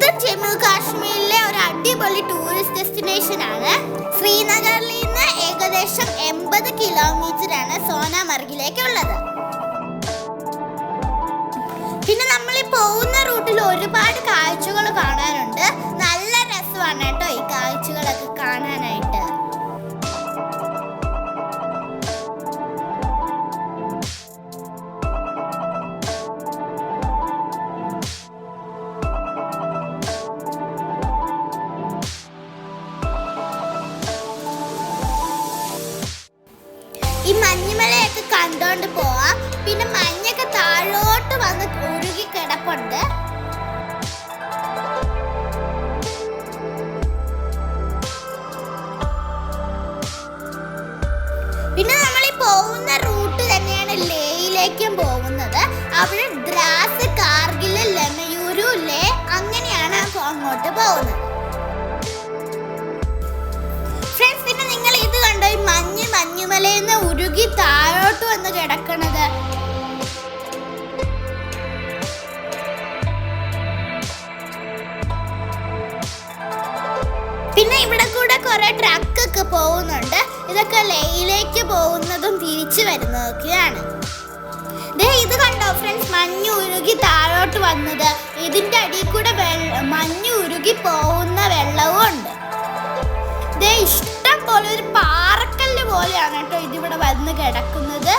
ഇത് ജമ്മു കാശ്മീരിലെ ഒരു അടിപൊളി ടൂറിസ്റ്റ് ഡെസ്റ്റിനേഷൻ ആണ്. ശ്രീനഗറിൽ നിന്ന് ഏകദേശം 80 കിലോമീറ്റർ ആണ് സോനാമർഗിലേക്കുള്ളത്. പിന്നെ നമ്മൾ ഈ പോകുന്ന റൂട്ടിൽ ഒരുപാട് കാഴ്ചകൾ കാണാനുണ്ട്. നല്ല രസമാണ് കേട്ടോ ഈ കാഴ്ചകളൊക്കെ കാണാനായിട്ട്. ഈ മഞ്ഞുമലയൊക്കെ കണ്ടോണ്ട് പോവാം. പിന്നെ മഞ്ഞൊക്കെ താഴോട്ട് വന്ന് ഒഴുകി കിടപ്പുണ്ട്. പിന്നെ നമ്മൾ ഈ പോകുന്ന റൂട്ട് തന്നെയാണ് ലേയിലേക്കും പോകുന്നത്. അവിടെ ദ്രാസ്, കാർഗിൽ, ലമയൂരു, ലേ അങ്ങനെയാണ് അങ്ങോട്ട് പോകുന്നത്. ഫ്രണ്ട്സ്, പിന്നെ നിങ്ങൾ ഇത് കണ്ടോ, ഈ മഞ്ഞുമലയിൽ നിന്ന് ഉരുകി താഴോട്ട് വന്ന് കിടക്കണത്. പിന്നെ ഇവിടെ കൂടെ കുറെ ട്രക്കൊക്കെ പോകുന്നുണ്ട്. ഇതൊക്കെ ലേയിലേക്ക് പോകുന്നതും തിരിച്ചു വരുന്നതൊക്കെയാണ്. ഇത് കണ്ടോ ഫ്രണ്ട്സ്, മഞ്ഞ് ഉരുകി താഴോട്ട് വന്നത്. ഇതിന്റെ അടിയിൽ കൂടെ മഞ്ഞ് ഉരുകി പോകുന്ന വെള്ളവും ഉണ്ട്. ഇഷ്ടം പോലെ ഒരു പാറക്കല്ല് പോലെയാണ് കേട്ടോ ഇതിവിടെ വന്ന് കിടക്കുന്നത്.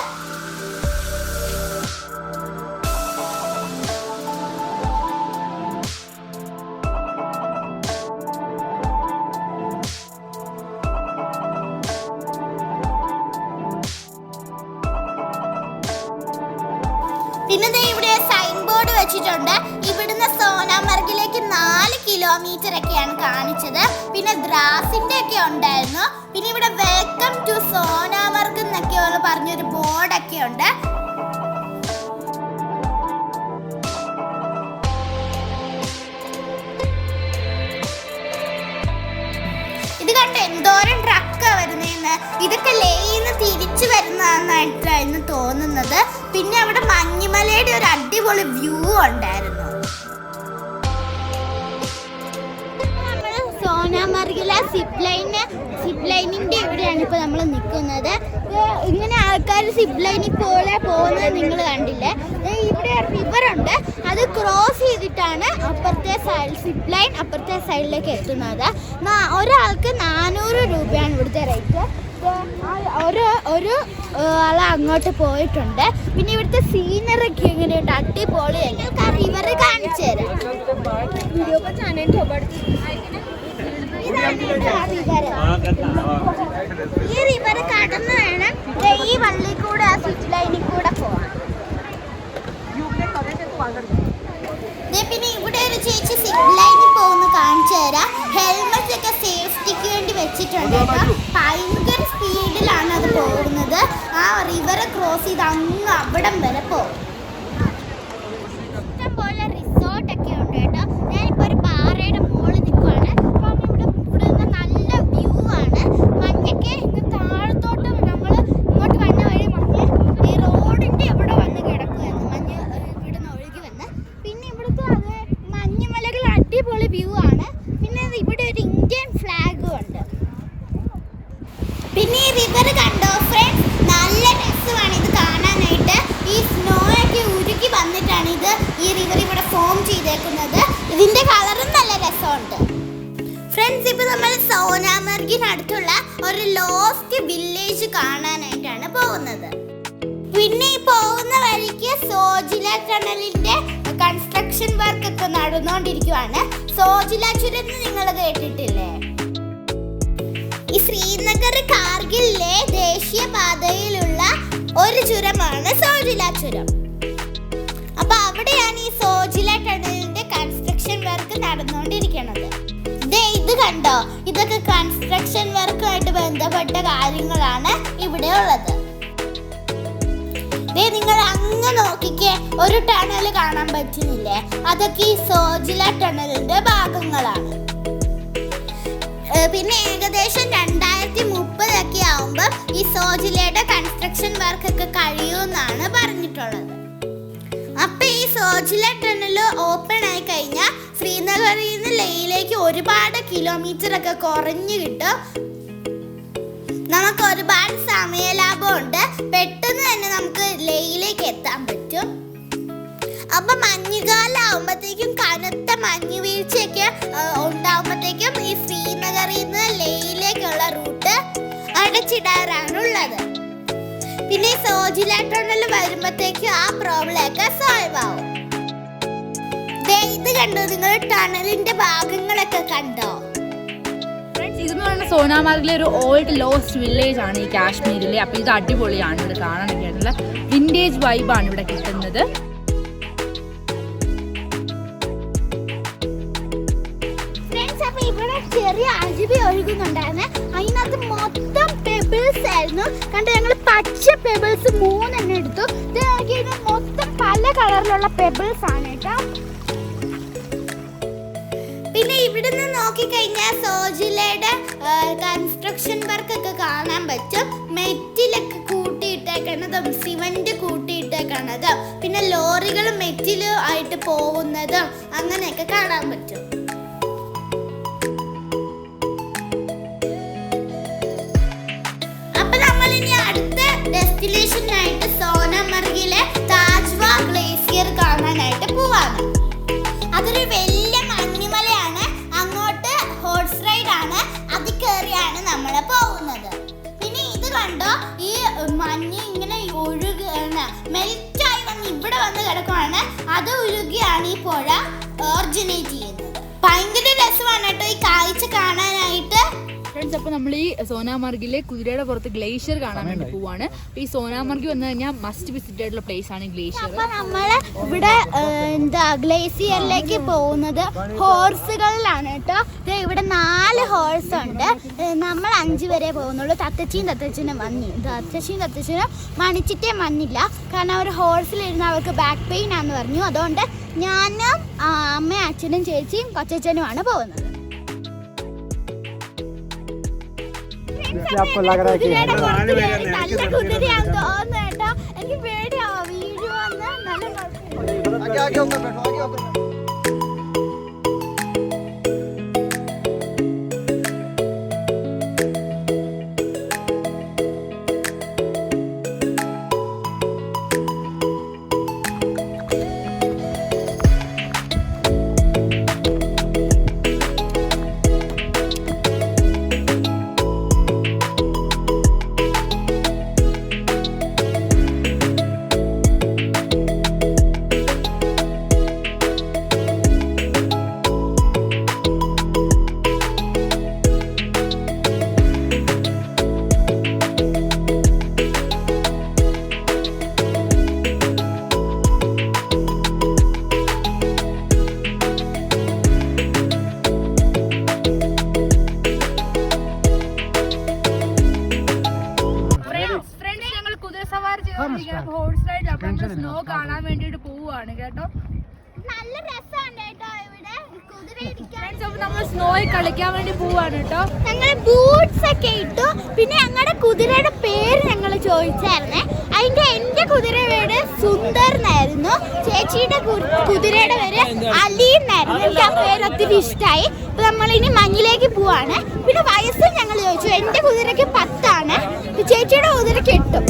പിന്നെ ഇവിടെ സൈൻ ബോർഡ് വെച്ചിട്ടുണ്ട്. ഇവിടുന്ന് സോനാമർഗിലേക്ക് 4 കിലോമീറ്റർ ഒക്കെയാണ് കാണിച്ചത്. പിന്നെ ദ്രാസിന്റെ ഒക്കെ ഉണ്ടായിരുന്നു. പിന്നെ ഇവിടെ വെൽക്കം ടു സോനാമർഗ് എന്നൊക്കെ പറഞ്ഞൊരു ബോർഡൊക്കെ ഉണ്ട്. ഇത് കണ്ട് എന്തോരം ട്രക്കാ വരുന്നതെന്ന്. ഇതൊക്കെ ലേന്ന് തിരിച്ചു വരുന്നതായിട്ടായിരുന്നു തോന്നുന്നത്. പിന്നെ അവിടെ മഞ്ഞുമലയുടെ ഒരു അടിപൊളി വ്യൂ ഉണ്ടായിരുന്നു. നമ്മൾ സോനാമർഗിലെ സിപ്പ് ലൈനിന്റെ ഇവിടെയാണ് ഇപ്പൊ നമ്മൾ നിൽക്കുന്നത്. ഇങ്ങനെ ആൾക്കാർ സിപ്പ് ലൈനിൽ പോലെ പോകുന്നത് നിങ്ങൾ കണ്ടില്ലേ. ഇവിടെ റിവർ ഉണ്ട്. അത് ക്രോസ് ചെയ്തിട്ടാണ് അപ്പുറത്തെ സൈഡ് സിപ്പ് ലൈൻ അപ്പുറത്തെ സൈഡിലേക്ക് എത്തുന്നത്. ഒരാൾക്ക് 400 രൂപയാണ് ഇവിടുത്തെ റേറ്റ്. ഒരു ആൾ അങ്ങോട്ട് പോയിട്ടുണ്ട്. പിന്നെ ഇവിടുത്തെ സീനറൊക്കെ എങ്ങനെയുണ്ട്, അടിപൊളിയാണ്. ഞങ്ങൾക്ക് ആ റിവർ കാണിച്ചു തരാം. ഈ റിവർ കടന്ന് വേണം ഈ വള്ളി കൂടെ ആ സിപ്പ് ലൈനിൽ കൂടെ പോവാൻ. പിന്നെ ഇവിടെ ഒരു ചേച്ചി സിപ്പ് ലൈനിൽ പോകുന്ന കാണിച്ചു തരാം. ഹെൽമെറ്റ് ഒക്കെ സേഫ്റ്റിക്ക് വേണ്ടി വെച്ചിട്ടുണ്ട്. ഭയങ്കര സ്പീഡിലാണ് അത് പോകുന്നത്. ആ റിവർ ക്രോസ് ചെയ്ത് അങ്ങ് അവിടം വരെ പോകും. ഇഷ്ടംപോലെ റിസോർട്ടൊക്കെ ഉണ്ട് കേട്ടോ. ഞാനിപ്പോൾ ഒരു പാറയുടെ മുകളിൽ നിൽക്കുവാണ്. കാരണം ഇവിടെ നിന്ന് നല്ല വ്യൂ ആണ്. മഞ്ഞൊക്കെ ഇങ്ങ് താഴത്തോട്ട് നമ്മൾ ഇങ്ങോട്ട് വന്ന വഴി മഞ്ഞ് ഈ റോഡിൻ്റെ ഇവിടെ വന്ന് കിടക്കുമായിരുന്നു. മഞ്ഞ് ഇവിടുന്ന് ഒഴുകി വന്ന്. പിന്നെ ഇവിടുത്തെ അത് മഞ്ഞുമലകൾ അടിപൊളി വ്യൂ ആണ്. പിന്നെ ഇവിടെ ഒരു ഇന്ത്യൻ ഫ്ലാഗും ഉണ്ട്. പിന്നെ ഈ റിവർ കണ്ടോ ഫ്രണ്ട്സ്, നല്ല രസമാണ് ഇത് കാണാനായിട്ട്. ഈ സ്നോ ഒക്കെ ഉരുക്കി വന്നിട്ടാണ് ഈ റിവർ ഇവിടെ ഫോം ചെയ്തേക്കുന്നത്. ഇതിന്റെ കളറും നല്ല രസമുണ്ട്. ഫ്രണ്ട്സ്, ഇപ്പൊ നമ്മൾ സോനാമർഗിനടുത്തുള്ള ഒരു ലോസ്റ്റ് വില്ലേജ് കാണാനായിട്ടാണ് പോകുന്നത്. പിന്നെ ഈ പോകുന്ന വഴിക്ക് സോജില ടണലിന്റെ കൺസ്ട്രക്ഷൻ വർക്ക് ഒക്കെ നടന്നുകൊണ്ടിരിക്കുവാണ്. സോജില ചുരം നിങ്ങൾ കേട്ടിട്ടില്ലേ? ഈ ശ്രീനഗർ കാർഗിലിലെ ദേശീയപാതയിലുള്ള ഒരു ചുരമാണ് സോജില ചുരം. അപ്പൊ അവിടെയാണ് ഈ സോജില ടണലിന്റെ കൺസ്ട്രക്ഷൻ വർക്ക് നടന്നുകൊണ്ടിരിക്കുന്നത്. ഇത് കണ്ടോ, ഇതൊക്കെ കൺസ്ട്രക്ഷൻ വർക്കുമായിട്ട് ബന്ധപ്പെട്ട കാര്യങ്ങളാണ് ഇവിടെ ഉള്ളത്. നിങ്ങൾ അങ്ങ് നോക്കിക്കേ, ഒരു ടണൽ കാണാൻ പറ്റുന്നില്ലേ? അതൊക്കെ ഈ സോജില ടണലിന്റെ ഭാഗങ്ങളാണ്. പിന്നെ ഏകദേശം 2030 ഒക്കെ ആവുമ്പോൾ ഈ സോജിലയുടെ കൺസ്ട്രക്ഷൻ വർക്ക് ഒക്കെ കഴിയുമെന്നാണ് പറഞ്ഞിട്ടുള്ളത്. അപ്പൊ ഈ സോജില ടണൽ ഓപ്പൺ ആയി കഴിഞ്ഞാൽ ശ്രീനഗറിൽ നിന്ന് ലേയിലേക്ക് ഒരുപാട് കിലോമീറ്റർ ഒക്കെ കുറഞ്ഞു കിട്ടും. നമുക്ക് ഒരുപാട് സമയലാഭമുണ്ട്. പെട്ടെന്ന് തന്നെ നമുക്ക് ലേയിലേക്ക് എത്താൻ പറ്റും. അപ്പൊ മഞ്ഞുകാലം ആവുമ്പോഴത്തേക്കും കനത്ത മഞ്ഞു വീഴ്ചയൊക്കെ ഉണ്ടാവുമ്പോഴത്തേക്കും ഈ ശ്രീനഗറിൽ നിന്ന് ലേയിലേക്കുള്ള റൂട്ട് അടച്ചിടാറാണുള്ളത്. പിന്നെ ഈ സോജില ടണൽ വരുമ്പോഴത്തേക്കും ആ പ്രോബ്ലം ഒക്കെ സോൾവ് ആവും. ഇത് കണ്ടോ, നിങ്ങൾ ടണലിന്റെ ഭാഗങ്ങളൊക്കെ കണ്ടോ? ഇതെന്ന് പറയുന്നത് സോനാമാർഗിലെ ഒരു ഓൾഡ് ലോസ്റ്റ് വില്ലേജ് ആണ് ഈ കാശ്മീരിലെ. അപ്പോൾ ഇത് അടിപൊളിയാണ് ഇവിടെ കാണാനൊക്കെ ആയിട്ടുള്ള വിന്റേജ് വൈബാണ് ഇവിടെ കിട്ടുന്നത്. ഇവിടെ ചെറിയ അരുവി ഒഴുകുന്നുണ്ടായിരുന്നു. അതിനകത്ത് മൊത്തം പെബിൾസ് ആയിരുന്നു. കണ്ടോ, ഞങ്ങൾ പച്ച പെബിൾസ് 3 എടുത്തു. ഇത് മൊത്തം പല കളറിലുള്ള പെബിൾസ് ആണ് കേട്ടോ. പിന്നെ ഇവിടുന്ന് നോക്കിക്കഴിഞ്ഞാൽ സോജിലയുടെ കൺസ്ട്രക്ഷൻ വർക്ക് ഒക്കെ കാണാൻ പറ്റും. മെറ്റിലൊക്കെ കൂട്ടിയിട്ടേക്കണതും സിമന്റ് കൂട്ടിയിട്ടേക്കണതും പിന്നെ ലോറികൾ മെറ്റില് ആയിട്ട് പോകുന്നതും അങ്ങനെയൊക്കെ കാണാൻ പറ്റും. ഡെസ്റ്റിനേഷനായിട്ട് സോനമർഗിലെ താജ്വാ ഗ്ലേസിയർ കാണാനായിട്ട് പോവാണ്. അതൊരു വലിയ മഞ്ഞുമലയാണ്. അങ്ങോട്ട് ഹോഴ്സ് റൈഡ് ആണ്. അതിൽ കയറിയാണ് നമ്മൾ പോകുന്നത്. പിന്നെ ഇത് കണ്ടോ, ഈ മഞ്ഞ് ഇങ്ങനെ ഒഴുകുകയാണ്, മെൽറ്റായി വന്ന് ഇവിടെ വന്ന് കിടക്കുവാണ്. അത് ഉരുകിയാണ് ഈ പുഴ ഒറിജിനേറ്റ് ചെയ്യുന്നത്. ഭയങ്കര രസമാണ് കേട്ടോ ഈ കാഴ്ച കാണാനായിട്ട്. ഫ്രണ്ട്സ്, അപ്പോൾ നമ്മൾ ഈ സോനാമാർഗിലെ കുതിരയുടെ പുറത്ത് ഗ്ലേഷ്യർ കാണാൻ വേണ്ടി പോവാണ്. അപ്പോൾ ഈ സോനാമാർഗ് വന്നു കഴിഞ്ഞാൽ മസ്റ്റ് വിസിറ്റ് ആയിട്ടുള്ള പ്ലേസ് ആണ് ഗ്ലേഷ്യർ. അപ്പോൾ നമ്മൾ ഇവിടെ ഗ്ലേസിയറിലേക്ക് പോകുന്നത് ഹോഴ്സുകളിലാണ് കേട്ടോ. ഇവിടെ 4 ഹോഴ്സ് ഉണ്ട്. നമ്മൾ 5 വരെ പോകുന്നുള്ളൂ. തത്തച്ചിനും മണിച്ചിട്ടേ വന്നില്ല. കാരണം അവർ ഹോഴ്സിലിരുന്ന് അവർക്ക് ബാക്ക് പെയിൻ ആണെന്ന് പറഞ്ഞു. അതുകൊണ്ട് ഞാനും അമ്മയും അച്ഛനും ചേച്ചിയും കൊച്ചച്ഛനുമാണ് പോകുന്നത്. आपको लग रहा है कि നല്ല കുതിരയാണെന്ന് തോന്നുന്നു കേട്ടോ. എനിക്ക് പേടിയാവോ വീഴുവോന്ന്. നല്ല आगे ऊपर बैठो, आगे ऊपर। ഹോഴ്സ് റൈഡ് അപ്പം സ്നോ കാണാൻ വേണ്ടിയിട്ട് പോവുകയാണ് കേട്ടോ. നല്ല രസമാണ് കേട്ടോ ഇവിടെ കുതിര. നമ്മൾ സ്നോയിൽ കളിക്കാൻ വേണ്ടി പോവാണ് കേട്ടോ. ഞങ്ങൾ ബൂട്ട്സ് ഒക്കെ ഇട്ടു. പിന്നെ ഞങ്ങളുടെ കുതിരയുടെ പേര് ഞങ്ങൾ ചോദിച്ചായിരുന്നേ. എന്റെ കുതിരയുടെ പേര് സുന്ദർ എന്നായിരുന്നു. ചേച്ചിയുടെ കുതിരയുടെ പേര് അലി എന്നായിരുന്നു. എനിക്ക് ആ പേര് ഒത്തിരി ഇഷ്ടമായി. അപ്പൊ നമ്മളിനി മഞ്ഞിലേക്ക് പോവാണ്. പിന്നെ വയസ്സ് ഞങ്ങൾ ചോദിച്ചു. എന്റെ കുതിരക്ക് 10 ആണ്, ചേച്ചിയുടെ കുതിരക്ക് 8.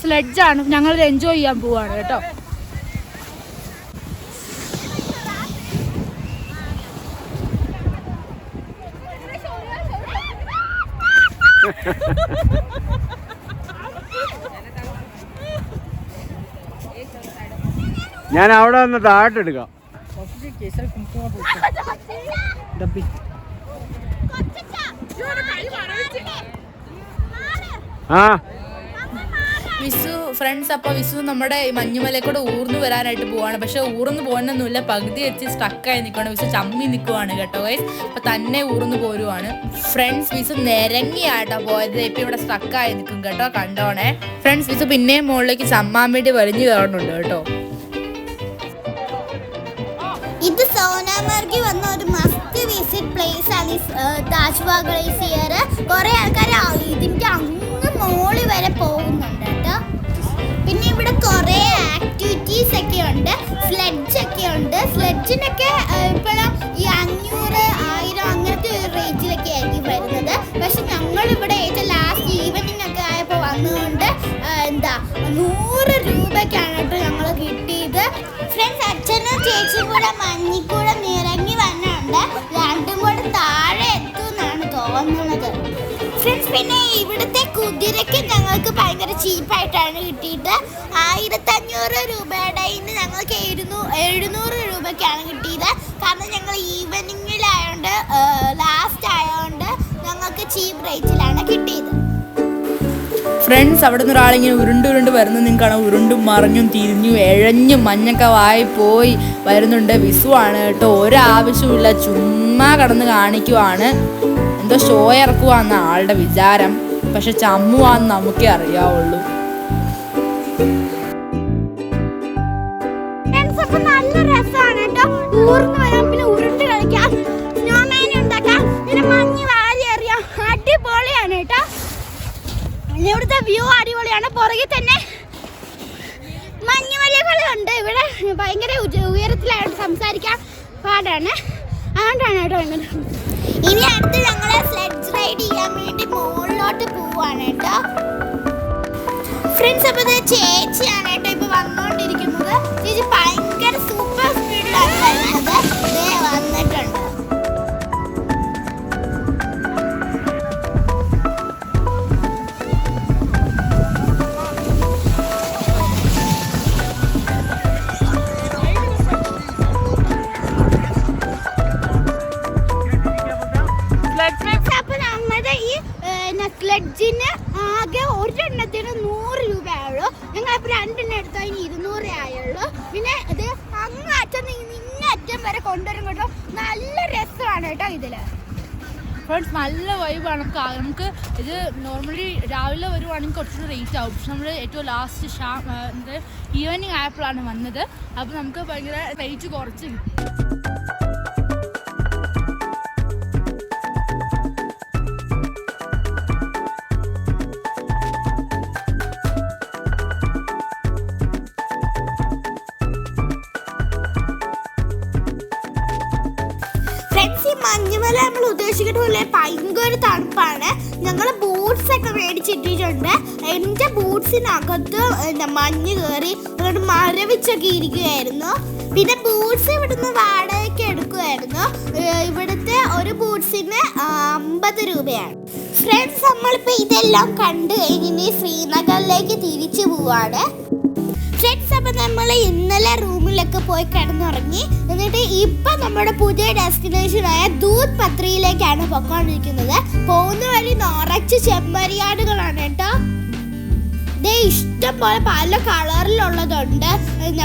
സ്ലെഡ്ജാണ്. ഞങ്ങൾ എൻജോയ് ചെയ്യാൻ പോവാണ് കേട്ടോ. ഞാൻ അവിടെ നിന്ന് താഴെടുക്കാം. ആ വിസു ഫ്രണ്ട്സ്, അപ്പോൾ വിസു നമ്മുടെ മഞ്ഞുമലയിൽ കൂടെ ഊർന്നു വരാനായിട്ട് പോവാണ്. പക്ഷെ ഊർന്നു പോകാനൊന്നുമില്ല, പകുതി വെച്ച് സ്റ്റക്കായി നിൽക്കുകയാണ്. വിസു ചമ്മി നിൽക്കുവാണ് കേട്ടോ ഗൈസ്. അപ്പോൾ തന്നെ ഊർന്നു പോരുവാണ് ഫ്രണ്ട്സ്. വിസു നിരങ്ങിയാട്ടോ പോയത്. ഇപ്പം ഇവിടെ സ്റ്റക്കായി നിൽക്കും കേട്ടോ, കണ്ടോണേ ഫ്രണ്ട്സ്. വിസു പിന്നെയും മുകളിലേക്ക് ചമ്മാൻ വേണ്ടി വലിഞ്ഞു കയറുന്നുണ്ട് കേട്ടോ. ഇത് സോനാമാർഗിൽ വന്ന ഒരു മസ്റ്റ് വിസിറ്റ് പ്ലേസ് ആണ് താജ്വാ ഗ്ലേസിയർ. കുറെ ആൾക്കാർ ഇതിന്റെ അങ്ങ് മോളി വരെ പോകുന്നുണ്ട് കേട്ടോ. പിന്നെ ഇവിടെ കുറെ ആക്ടിവിറ്റീസ് ഒക്കെ ഉണ്ട്, സ്ലെഡ്ജ് ഒക്കെ ഉണ്ട്. സ്ലെഡ്ജിനൊക്കെ ഇപ്പോഴും ഈ 500, 1000 അങ്ങനത്തെ ഒരു റേഞ്ചിലൊക്കെ ആയിരിക്കും വരുന്നത്. പക്ഷെ ഞങ്ങളിവിടെ ഏറ്റവും ലാസ്റ്റ് ഈവനിങ് ഒക്കെ ആയപ്പോൾ വന്നുകൊണ്ട് 100 രൂപയ്ക്കാണ് കേട്ടോ ഞങ്ങൾ കിട്ടിയത്. ഫ്രണ്ട്സ്, അച്ഛനും ചേച്ചിയും കൂടെ മഞ്ഞിക്കൂടെ നിറങ്ങി വന്നുണ്ട്. രണ്ടും കൂടെ താഴെ എത്തുമെന്നാണ് തോന്നുന്നത് ഫ്രണ്ട്സ്. പിന്നെ ഇവിടുത്തെ കുതിരയ്ക്ക് ഞങ്ങൾക്ക് ഭയങ്കര ചീപ്പായിട്ടാണ് കിട്ടിയിട്ട്. 1500 രൂപയുടെ ഇന്ന് ഞങ്ങൾക്ക് 700 രൂപയ്ക്കാണ് കിട്ടിയത്. കാരണം ഞങ്ങൾ ഈവനിങ്ങിലായതുകൊണ്ട്, ലാസ്റ്റ് ആയതുകൊണ്ട് ഞങ്ങൾക്ക് ചീപ്പ് റേറ്റിലാണ് കിട്ടിയത്. ഫ്രണ്ട്സ്, അവിടെ നിന്ന് ഒരാളിങ്ങനെ ഉരുണ്ട് വരുന്നത് നിങ്ങൾക്ക് കാണാം. ഉരുണ്ടും മറിഞ്ഞും തിരിഞ്ഞും എഴഞ്ഞും മഞ്ഞൊക്കെ വായി പോയി വരുന്നുണ്ട്. വിസുവാണ് കേട്ടോ, ഒരാവശ്യമില്ല, ചുമ്മാ കിടന്ന് കാണിക്കുവാണ്. എന്തോ ഷോ ഇറക്കുവാന്ന ആളുടെ വിചാരം. പക്ഷെ ചമ്മുവാന്ന് നമുക്കേ അറിയാവുള്ളൂ. നല്ല രസമാണ് കേട്ടോ, ഊർന്ന് വരാം, പിന്നെ ഉരുണ്ട് കളിക്കാം, സ്നോമാൻ ഉണ്ടാക്കാം, പിന്നെ മഞ്ഞ് വാരി എറിയാം. അടിപൊളിയാണ് കേട്ടോ. ഇവിടുത്തെ വ്യൂ അടിപൊളിയാണ്. പുറകിൽ തന്നെ മഞ്ഞുമലകളുണ്ട്. ഇവിടെ ഭയങ്കര ഉയരത്തിലായിട്ട് സംസാരിക്കാൻ പാടാണ്, അതുകൊണ്ടാണ് കേട്ടോ. ഇനി അടുത്ത് ഞങ്ങളെ സ്ലെഡ്ജ് റൈഡ് ചെയ്യാൻ വേണ്ടി മുകളിലോട്ട് പോവാണ് കേട്ടോ ഫ്രണ്ട്സ്. അപ്പോൾ ചേച്ചിയാണ് കേട്ടോ ഇപ്പൊ വന്നുകൊണ്ടിരിക്കുന്നത്. ചേച്ചി ഭയങ്കര സൂപ്പർ സ്പീഡിലാണ് വരുന്നത്. വന്നിട്ടുണ്ട്. സ്ലെഡ്ജിന് ആകെ ഒരെണ്ണത്തിന് 100 രൂപയുള്ളൂ. ഞങ്ങളിപ്പോൾ 2 എണ്ണം എടുത്താൽ ഇനി 200 ആയുള്ളൂ. പിന്നെ ഇത് അങ്ങറ്റം ഇങ്ങറ്റം വരെ കൊണ്ടുവരും കേട്ടോ. നല്ല രസമാണ് കേട്ടോ ഇതില് ഫ്രണ്ട്സ്. നല്ല വൈബാണ്. നമുക്ക് ഇത് നോർമലി രാവിലെ വരുവാണെങ്കിൽ കുറച്ചുകൂടി റേറ്റ് ആവും. പക്ഷെ നമ്മൾ ഏറ്റവും ലാസ്റ്റ് ഈവനിങ് ആയപ്പോഴാണ് വന്നത്. അപ്പോൾ നമുക്ക് ഭയങ്കര റേറ്റ് കുറച്ച് കിട്ടും. മഞ്ഞുമല നമ്മൾ ഉദ്ദേശിക്കുന്ന പോലെ ഭയങ്കര തണുപ്പാണ്. ഞങ്ങൾ ബൂട്ട്സ് ഒക്കെ മേടിച്ചിട്ടിട്ടുണ്ട്. എൻ്റെ ബൂട്ട്സിനകത്ത് മഞ്ഞ് കയറി അതുകൊണ്ട് മരവിച്ചൊക്കെ ഇരിക്കുകയായിരുന്നു. പിന്നെ ബൂട്ട്സ് ഇവിടുന്ന് വാടകയ്ക്ക് എടുക്കുമായിരുന്നു. ഇവിടുത്തെ ഒരു ബൂട്ട്സിന് 50 രൂപയാണ്. ഫ്രണ്ട്സ്, നമ്മളിപ്പോൾ ഇതെല്ലാം കണ്ടു കഴിഞ്ഞ് ശ്രീനഗറിലേക്ക് തിരിച്ചു പോവാണ് ഫ്രണ്ട്സ്. അപ്പം നമ്മൾ ഇന്നലെ റൂമിലൊക്കെ പോയി കിടന്നുറങ്ങി. എന്നിട്ട് ഇപ്പം നമ്മുടെ പുതിയ ഡെസ്റ്റിനേഷനായ ദൂത് പത്രിയിലേക്കാണ് പൊയ്ക്കൊണ്ടിരിക്കുന്നത്. പോകുന്ന വഴി നിറച്ച് ചെമ്മരിയാടുകളാണ് കേട്ടോ. ഇതേ ഇഷ്ടം പോലെ പല കളറിലുള്ളതുണ്ട്.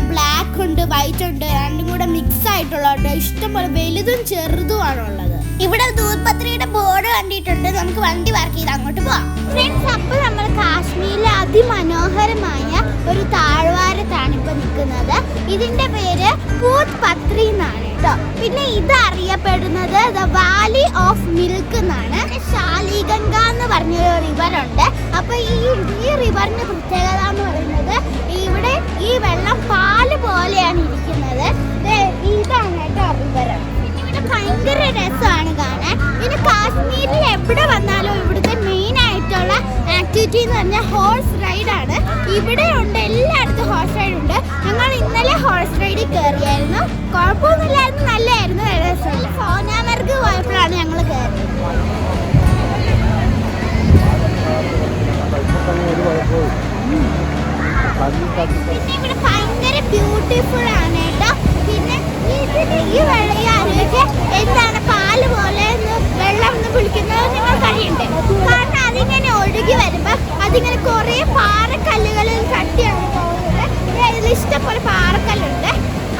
ബ്ലാക്ക് ഉണ്ട്, വൈറ്റ് ഉണ്ട്, രണ്ടും കൂടെ മിക്സ് ആയിട്ടുള്ളതുണ്ട്. ഇഷ്ടം പോലെ വലുതും ചെറുതുമാണുള്ളത്. ഇവിടെ ദൂത് പത്രിയുടെ ബോർഡ് കണ്ടിട്ടുണ്ട്. നമുക്ക് വണ്ടി വർക്ക് ചെയ്ത് അങ്ങോട്ട് പോവാം ഫ്രണ്ട്സ്. അപ്പോൾ നമ്മൾ കാശ്മീരിലെ അതിമനോഹരമായ ഒരു താഴ്വാരത്താണ് ഇപ്പോൾ നിൽക്കുന്നത്. ഇതിൻ്റെ പേര് ദൂത് പത്രി എന്നാണ് കേട്ടോ. പിന്നെ ഇത് അറിയപ്പെടുന്നത് ദ വാലി ഓഫ് മിൽക്ക് എന്നാണ്. ശാലിഗംഗ എന്ന് പറഞ്ഞൊരു റിവറുണ്ട്. അപ്പോൾ ഈ റിവറിൻ്റെ പ്രത്യേകത എന്ന് പറയുന്നത് ഇവിടെ ഈ വെള്ളം പാല് പോലെയാണ് ഇരിക്കുന്നത്. ഇതാണ് കേട്ടോ റിവർ. ഭയങ്കര രസമാണ് കാണാൻ. പിന്നെ കാശ്മീരിൽ എവിടെ വന്നാലും ഇവിടുത്തെ മെയിൻ ആയിട്ടുള്ള ആക്ടിവിറ്റി എന്ന് പറഞ്ഞാൽ ഹോഴ്സ് റൈഡാണ്. ഇവിടെ ഉണ്ട്, എല്ലായിടത്തും ഹോഴ്സ് റൈഡ് ഉണ്ട്. ഞങ്ങൾ ഇന്നലെ ഹോഴ്സ് റൈഡിൽ കയറിയായിരുന്നു. കുഴപ്പമൊന്നുമില്ലായിരുന്നു, നല്ലതായിരുന്നു, രസമില്ല. സോനാമാർഗ് പോയപ്പോഴാണ് ഞങ്ങൾ കയറിയത്. പിന്നെ ഇവിടെ ഭയങ്കര ബ്യൂട്ടിഫുൾ ആണ് കേട്ടോ. പിന്നെ ഈ വെള്ളയാലേക്ക് എന്താണ് പാല് പോലെ വെള്ളം ഒന്ന് കുളിക്കുന്നത് നിങ്ങൾക്കറിയണ്ടേ? കാരണം അതിങ്ങനെ ഒഴുകി വരുമ്പോൾ അതിങ്ങനെ കുറേ പാറക്കല്ലുകൾ ഇഷ്ടംപോലെ പാറക്കല്ലുണ്ട്.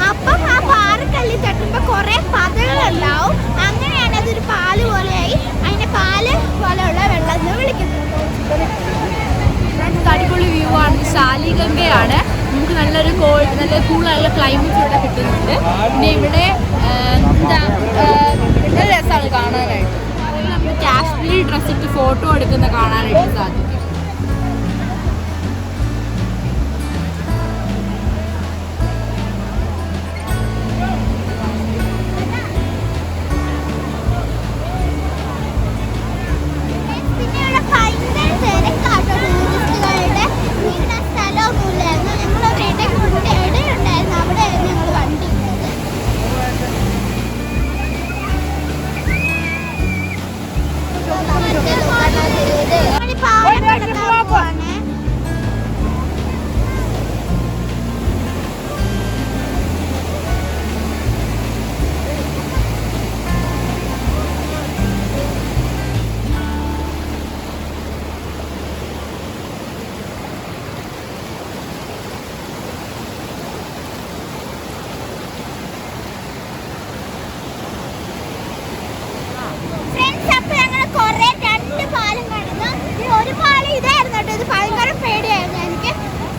അപ്പം ആ പാറക്കല്ലിൽ തട്ടുമ്പോൾ കുറേ പതകളുണ്ടാവും. അങ്ങനെയാണ് അതൊരു പാല് പോലെയായി അതിന്റെ പാല് പോലെയുള്ള വെള്ളം എന്ന് വിളിക്കുന്നത്. അടിപൊളി വ്യൂ ആണ്. ശാലിഗംഗയാണ്. നമുക്ക് നല്ലൊരു നല്ല കൂളായുള്ള ക്ലൈമറ്റ് ഇവിടെ കിട്ടുന്നുണ്ട്. പിന്നെ ഇവിടെ നല്ല രസമാണ് കാണാനായിട്ട്. നമുക്ക് കാശ്മീരി ഡ്രസ് ഇട്ട് ഫോട്ടോ എടുക്കുന്ന കാണാനായിട്ട് സാധിക്കും.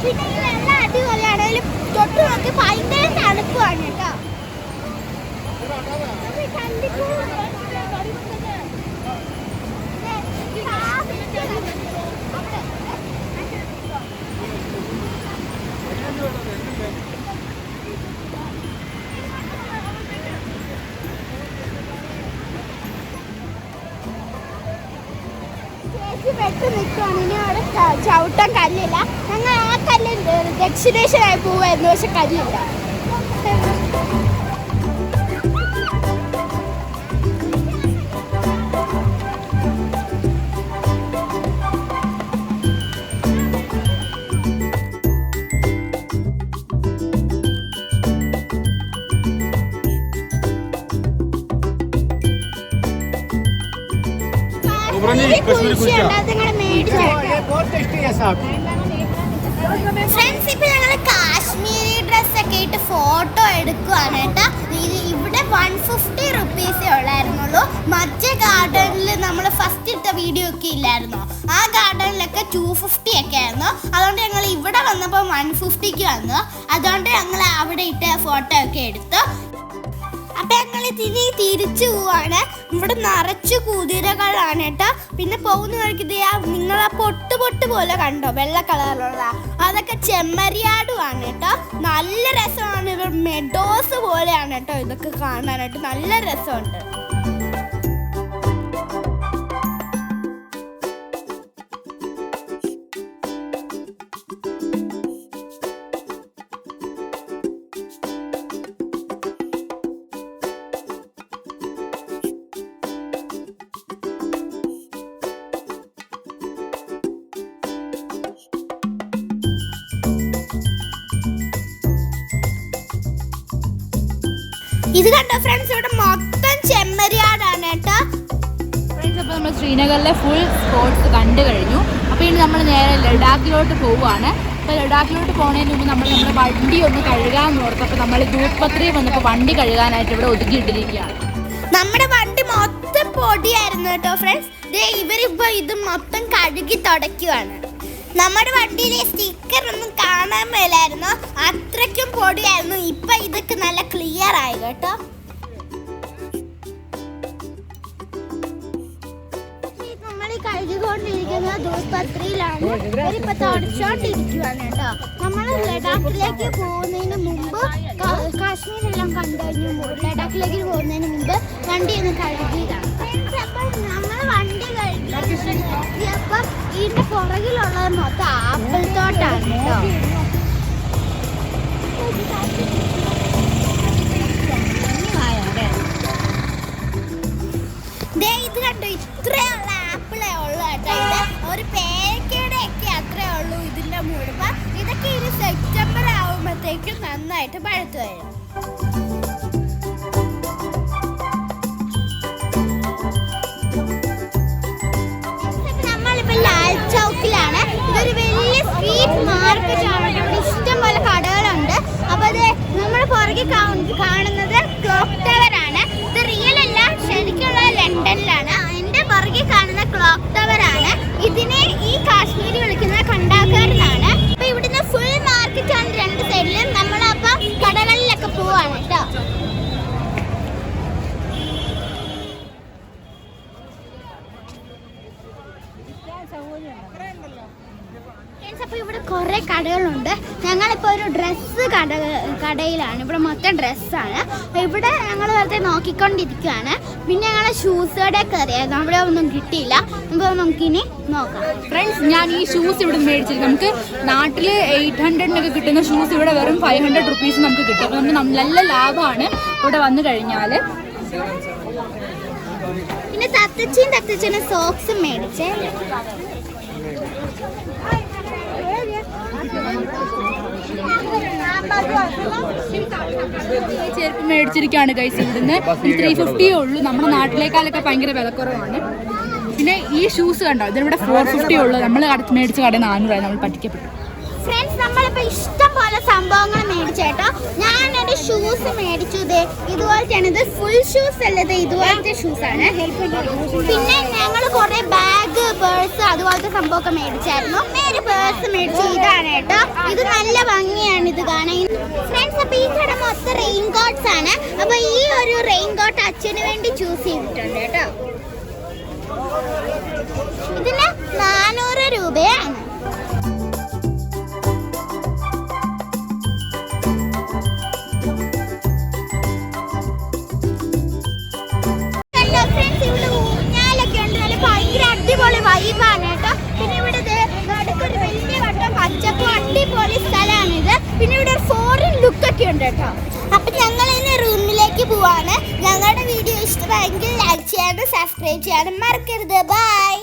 പിന്നെ ഈ വെള്ളം അടിപൊളിയാണെങ്കിലും തൊട്ട് നോക്കി ഭയങ്കര തണുപ്പാണ് കേട്ടോ. വെച്ച് നിൽക്കുവാണ്. ഇനി അവിടെ ചവിട്ടാൻ കല്ലില്ല. ഞങ്ങൾ ആ കല്ല് ദക്ഷിണേശ്വരായി പോവായിരുന്നു, പക്ഷെ കല്ലില്ല. ഫ്രണ്ട്സ്, ഇപ്പൊ ഞങ്ങള് കാശ്മീരി ഡ്രസ്സൊക്കെ ഇട്ട് ഫോട്ടോ എടുക്കുവാണ് കേട്ടോ. ഇവിടെ 150 റുപ്പീസേ ഉള്ളായിരുന്നുള്ളൂ. മറ്റേ ഗാർഡനിൽ നമ്മൾ ഫസ്റ്റ് ഇട്ട വീഡിയോ ഒക്കെ ഇല്ലായിരുന്നോ, ആ ഗാർഡനിലൊക്കെ 250 ഒക്കെ ആയിരുന്നു. അതുകൊണ്ട് ഞങ്ങൾ ഇവിടെ വന്നപ്പോൾ 150ക്ക് വന്നു. അതുകൊണ്ട് ഞങ്ങൾ അവിടെ ഇട്ട ഫോട്ടോ ഒക്കെ എടുത്തു. അപ്പൊ ഞങ്ങൾ തിരിച്ചു പോവാണ്. ഇവിടെ നിറച്ചു കുതിരകളാണ് കേട്ടോ. പിന്നെ പോകുന്ന വഴിക്ക് നിങ്ങളാ പൊട്ട് പോലെ കണ്ടോ, വെള്ള കളറിലുള്ള അതൊക്കെ ചെമ്മരിയാടുമാണ് കേട്ടോ. നല്ല രസമാണ്. ഇവർ മെഡോസ് പോലെയാണ് കേട്ടോ ഇതൊക്കെ കാണാനായിട്ട്. നല്ല രസമുണ്ട്. ഇത് കണ്ടോ ഫ്രണ്ട്സ്, ഇവിടെ മൊത്തം ചെമ്മരിയാടാണ് കേട്ടോ. ഫ്രണ്ട്സ്, അപ്പോൾ നമ്മൾ ശ്രീനഗറിലെ ഫുൾ സ്പോട്സ് കണ്ടു കഴിഞ്ഞു. അപ്പോൾ ഇനി നമ്മൾ നേരെ ലഡാക്കിലോട്ട് പോവുകയാണ്. അപ്പോൾ ലഡാക്കിലോട്ട് പോകുന്നതിന് മുമ്പ് നമ്മുടെ വണ്ടി ഒന്ന് കഴുകാൻ ഓർത്തപ്പോൾ നമ്മൾ ദൂത്പത്രി വന്നപ്പോൾ വണ്ടി കഴുകാനായിട്ട് ഇവിടെ ഒതുക്കിയിട്ടിരിക്കുകയാണ്. നമ്മുടെ വണ്ടി മൊത്തം പൊടിയായിരുന്നു കേട്ടോ ഫ്രണ്ട്സ്. ഇവരിപ്പോൾ ഇത് മൊത്തം കഴുകി തുടയ്ക്കുവാണ്. നമ്മുടെ വണ്ടിയിലെ സ്റ്റിക്കർ ഒന്നും കാണാൻ മേലായിരുന്നു, അത്രയ്ക്കും പൊടിയായിരുന്നു. ഇപ്പൊ ഇതൊക്കെ നല്ല ക്ലിയർ ആയി കേട്ടോ. നമ്മൾ കഴുകിക്കൊണ്ടിരിക്കുന്നത് ദൂത്പത്രിയിലാണ്. ഇവരിപ്പോ തുടച്ചോണ്ടിരിക്കുവാണ് കേട്ടോ. നമ്മൾ ലഡാക്കിലേക്ക് പോകുന്നതിന് മുമ്പ്, കാശ്മീരെല്ലാം കണ്ടു കഴിഞ്ഞു ലഡാക്കിലേക്ക് പോകുന്നതിന് മുമ്പ് വണ്ടി ഒന്ന് കഴുകിയതാണ്. നമ്മൾ വണ്ടി കഴുകിയപ്പം ഇതിന്റെ പുറകിലുള്ളത് മൊത്തം ആപ്പിൾ തോട്ടാണ് കേട്ടോ. ഇത് കണ്ടോ, ഇത്രയുള്ള ആപ്പിളേ ഉള്ളു കേട്ടോ. ഇത് ഒരു പേരക്കയുടെ ഒക്കെ അത്രേ ഉള്ളൂ ഇതിന്റെ മുഴുവൻ. ഇതൊക്കെ ഇനി സെപ്റ്റംബർ ആവുമ്പോഴത്തേക്കും നന്നായിട്ട് പഴുത്തു വരും. നമ്മളിപ്പോ ലാൽ ചൗക്കിലാണ്. ഇതൊരു വലിയ സ്ട്രീറ്റ് മാർക്കറ്റ് ആണ്. ഇവിടെ ഇഷ്ടംപോലെ കടകളുണ്ട്. കടകളുണ്ട്. ഞങ്ങളിപ്പോൾ ഒരു ഡ്രസ്സ് കടയിലാണ്. ഇവിടെ മൊത്തം ഡ്രസ്സാണ്. ഇവിടെ ഞങ്ങൾ വെറുതെ നോക്കിക്കൊണ്ടിരിക്കുകയാണ്. പിന്നെ ഞങ്ങൾ ഷൂസ് കട കയറിയായിരുന്നു, അവിടെ ഒന്നും കിട്ടിയില്ല. അപ്പോൾ നമുക്കിനി നോക്കാം. ഫ്രണ്ട്സ്, ഞാൻ ഈ ഷൂസ് ഇവിടെ മേടിച്ചിരിക്കും. നമുക്ക് നാട്ടിൽ 800 കിട്ടുന്ന ഷൂസ് ഇവിടെ വെറും 500 റുപ്പീസ് നമുക്ക് കിട്ടും. അപ്പോൾ നമുക്ക് നല്ല ലാഭമാണ് ഇവിടെ വന്നു കഴിഞ്ഞാൽ. പിന്നെ തത്തച്ഛനും സോക്സും മേടിച്ചേ. ചെരുപ്പ് മേടിച്ചിരിക്കുകയാണ് ഗൈസ്. ഇവിടുന്ന് 350 ഉള്ളൂ. നമ്മുടെ നാട്ടിലേക്കാളൊക്കെ ഭയങ്കര വിലക്കുറവാണ്. പിന്നെ ഈ ഷൂസ് കണ്ടോ, ഇതിനിവിടെ 450 ഉള്ളൂ. നമ്മൾ മേടിച്ച കട 400 നമ്മൾ പറ്റിക്കപ്പെട്ടു. ഫ്രണ്ട്സ്, നമ്മളിപ്പോൾ ഇഷ്ടം പോലെ സംഭവങ്ങൾ മേടിച്ചേട്ടോ. ഞാൻ എൻ്റെ ഷൂസ് മേടിച്ചു. ഇതുപോലത്തെയാണ്. ഇത് ഫുൾ ഷൂസ് അല്ലത്, ഇതുപോലത്തെ ഷൂസാണ്. പിന്നെ ഞങ്ങൾ കുറേ ബാഗ്, പേഴ്സ് അതുപോലത്തെ സംഭവമൊക്കെ മേടിച്ചായിരുന്നു. ഒരു പേഴ്സ് മേടിച്ചു. ഇതാണ് കേട്ടോ. ഇത് നല്ല ഭംഗിയാണ് ഇത് കാണാൻ. ഫ്രണ്ട്സ്, അപ്പോൾ ഈ കട മൊത്തം റെയിൻ കോട്ട്സ് ആണ്. അപ്പോൾ ഈ ഒരു റെയിൻ കോട്ട് അച്ഛന് വേണ്ടി ചൂസ് ചെയ്തിട്ടുണ്ട് കേട്ടോ. ഇതിന് 400 രൂപയാണ്. അടിപൊളി വൈബാണ് കേട്ടോ. പിന്നെ ഇവിടെ നടുക്കൊരു വലിയ വട്ടം പച്ചപ്പും അടിപൊളി സ്ഥലമാണിത്. പിന്നെ ഇവിടെ ഒരു ഫോറിൻ ലുക്കൊക്കെ ഉണ്ട് കേട്ടോ. അപ്പം ഞങ്ങൾ ഇന്ന് റൂമിലേക്ക് പോവാണ്. ഞങ്ങളുടെ വീഡിയോ ഇഷ്ടമായെങ്കിൽ ലൈക്ക് ചെയ്യാനും സബ്സ്ക്രൈബ് ചെയ്യാനും മറക്കരുത്. ബൈ.